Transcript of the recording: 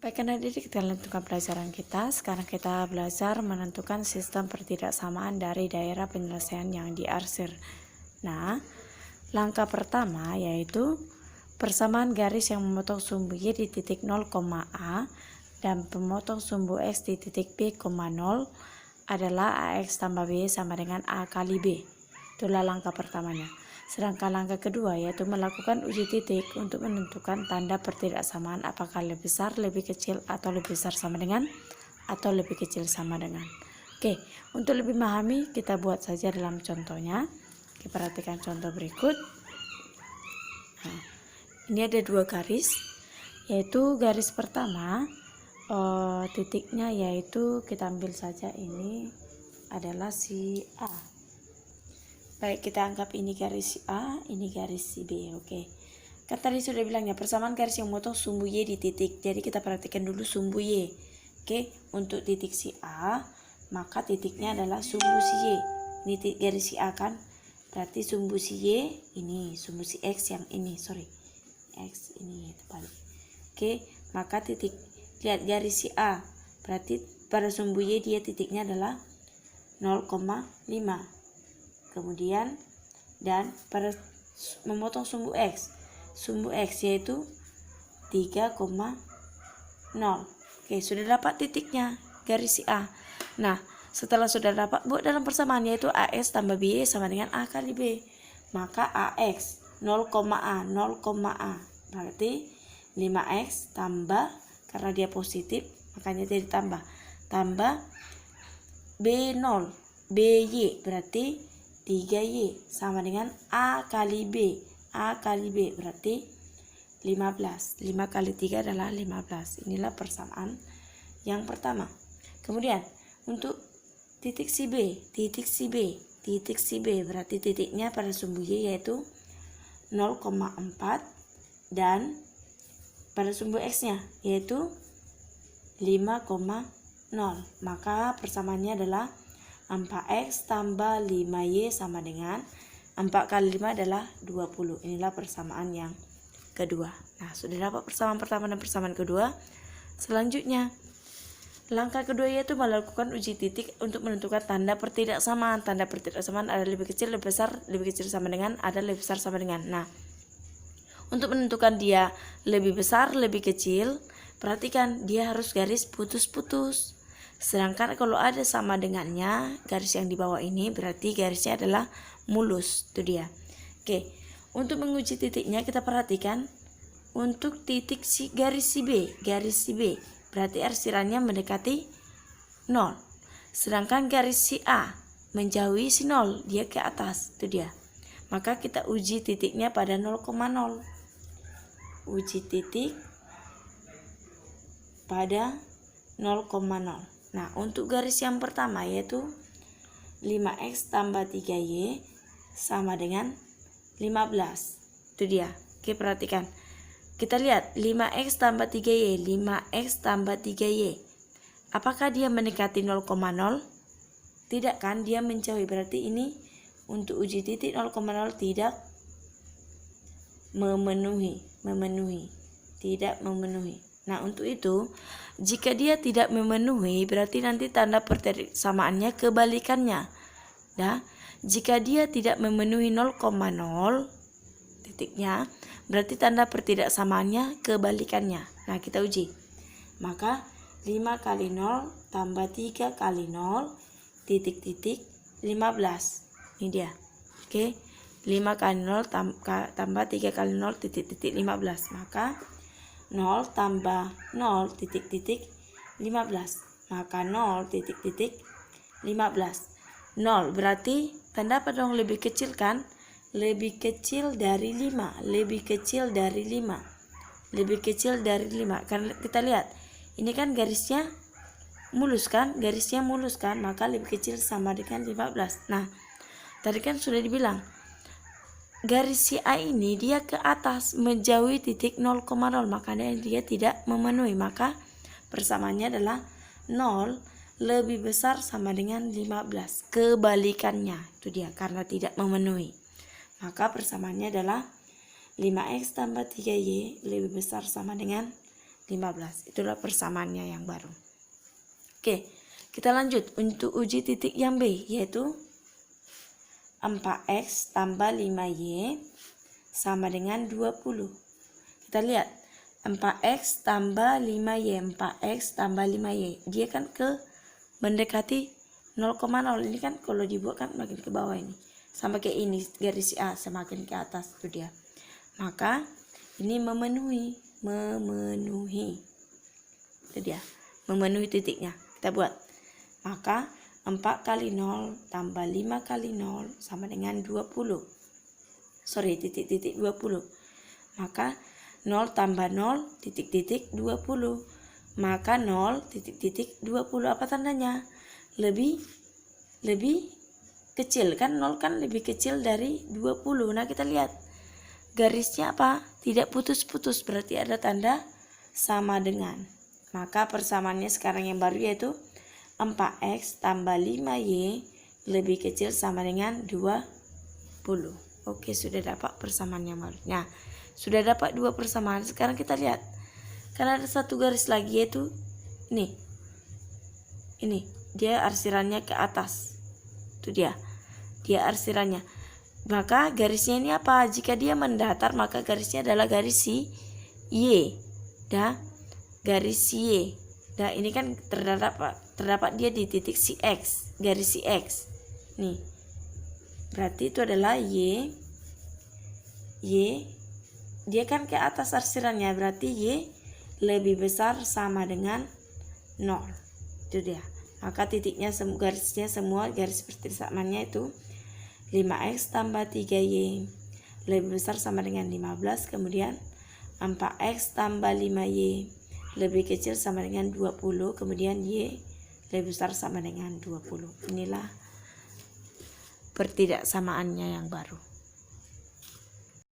Baik adik-adik, kita lanjutkan pelajaran kita. Sekarang kita belajar menentukan sistem pertidaksamaan dari daerah penyelesaian yang diarsir. Nah, langkah pertama yaitu persamaan garis yang memotong sumbu Y di titik 0, A dan pemotong sumbu X di titik B, 0 adalah AX tambah B sama dengan A kali B. Itulah langkah pertamanya. Sedangkan langkah kedua yaitu melakukan uji titik untuk menentukan tanda pertidaksamaan apakah lebih besar, lebih kecil, atau lebih besar sama dengan, atau lebih kecil sama dengan. Oke, untuk lebih memahami kita buat saja dalam contohnya. Kita perhatikan contoh berikut. Nah, ini ada dua garis, yaitu garis pertama titiknya yaitu kita ambil saja ini adalah si A. Baik, kita anggap ini garis A, ini garis si B. Oke. Kan tadi sudah bilangnya persamaan garis yang memotong sumbu Y di titik. Jadi kita perhatikan dulu sumbu Y. Oke, untuk titik si A, maka titiknya adalah sumbu si Y. Ini garis si A kan? Berarti sumbu si Y ini, sumbu si X yang ini, X ini terbalik. Oke, maka titik lihat garis si A. Berarti pada sumbu Y dia titiknya adalah 0,5. Kemudian dan pada memotong sumbu X yaitu 3,0. Oke, sudah dapat titiknya garis si A. Nah, setelah sudah dapat, buat dalam persamaan yaitu AX tambah B sama dengan A kali B. Maka AX 0,A berarti 5X tambah, karena dia positif makanya dia ditambah, tambah B0 BY berarti 3Y sama dengan A kali B. A kali B berarti 15. 5 kali 3 adalah 15. Inilah persamaan yang pertama. Kemudian untuk titik si B berarti titiknya pada sumbu Y yaitu 0,4 dan pada sumbu X-nya yaitu 5,0. Maka persamaannya adalah 4X tambah 5Y sama dengan 4 kali 5 adalah 20. Inilah persamaan yang kedua. Nah, sudah dapat persamaan pertama dan persamaan kedua. Selanjutnya, langkah kedua yaitu melakukan uji titik untuk menentukan tanda pertidaksamaan. Tanda pertidaksamaan ada lebih kecil, lebih besar, lebih kecil sama dengan, ada lebih besar sama dengan. Nah, untuk menentukan dia lebih besar, lebih kecil, perhatikan dia harus garis putus-putus. Sedangkan kalau ada sama dengannya, garis yang di bawah ini berarti garisnya adalah mulus. Itu dia. Oke, untuk menguji titiknya kita perhatikan untuk titik garis si B berarti arsirannya mendekati 0. Sedangkan garis si A menjauhi si 0, dia ke atas. Itu dia. Maka kita uji titiknya pada 0,0. Uji titik pada 0,0. Nah, untuk garis yang pertama yaitu 5X tambah 3Y sama dengan 15. Itu dia. Oke, perhatikan. Kita lihat 5X tambah 3Y, 5X tambah 3Y. Apakah dia mendekati 0,0? Tidak kan, dia menjauhi. Berarti ini untuk uji titik 0,0 tidak memenuhi. Tidak memenuhi. Nah, untuk itu jika dia tidak memenuhi berarti nanti tanda persamaan-nya kebalikannya. Nah, jika dia tidak memenuhi 0,0 titiknya berarti tanda pertidaksamaannya kebalikannya. Nah, kita uji. Maka 5 kali 0 tambah 3 kali 0 titik-titik 15. Ini dia. Oke. 5 kali 0 tambah 3 kali 0 titik-titik 15. Maka 0 tambah 0 titik-titik 15. Maka 0 titik-titik 15. 0 berarti tanda apa dong, lebih kecil kan? Lebih kecil dari 5. Lebih kecil dari 5. Lebih kecil dari 5. Karena kita lihat ini kan garisnya mulus kan? Garisnya mulus kan? Maka lebih kecil sama dengan 15. Nah, tadi kan sudah dibilang garis si A ini dia ke atas menjauhi titik 0,0, makanya dia tidak memenuhi. Maka persamaannya adalah 0 lebih besar sama dengan 15. Kebalikannya itu dia, karena tidak memenuhi. Maka persamaannya adalah 5X tambah 3Y lebih besar sama dengan 15. Itulah persamaannya yang baru. Oke, kita lanjut untuk uji titik yang B, yaitu 4x tambah 5y sama dengan 20. Kita lihat 4x tambah 5y, 4x tambah 5y, dia kan mendekati 0,0. Ini kan kalau dibuat kan makin ke bawah ini, sama kayak ini garis A semakin ke atas, itu dia. Maka ini memenuhi itu dia, memenuhi titiknya. Kita buat, maka 4 kali 0 tambah 5 kali 0 sama dengan 20. Titik-titik 20. Maka 0 tambah 0 titik-titik 20. Maka 0 titik-titik 20 apa tandanya? Lebih kecil kan, 0 kan lebih kecil dari 20. Nah, kita lihat garisnya apa? Tidak putus-putus, berarti ada tanda sama dengan. Maka persamaannya sekarang yang baru yaitu 4x tambah 5y lebih kecil sama dengan 20. Oke, sudah dapat persamaan yang baru. Nah, sudah dapat dua persamaan. Sekarang kita lihat, kan ada satu garis lagi yaitu ini dia arsirannya ke atas, itu dia arsirannya. Maka garisnya ini apa? Jika dia mendatar, maka garisnya adalah garis si Y. Garis Y. Ini kan terdapat dia di titik si X, garis si X. Nih. Berarti itu adalah Y. Dia kan ke atas arsirannya, berarti Y lebih besar sama dengan 0. Itu dia. Maka titiknya garisnya semua garis persamaannya itu 5x tambah 3y lebih besar sama dengan 15. Kemudian 4x tambah 5y lebih kecil sama dengan 20. Kemudian y lebih besar sama dengan 20. Inilah pertidaksamaannya yang baru.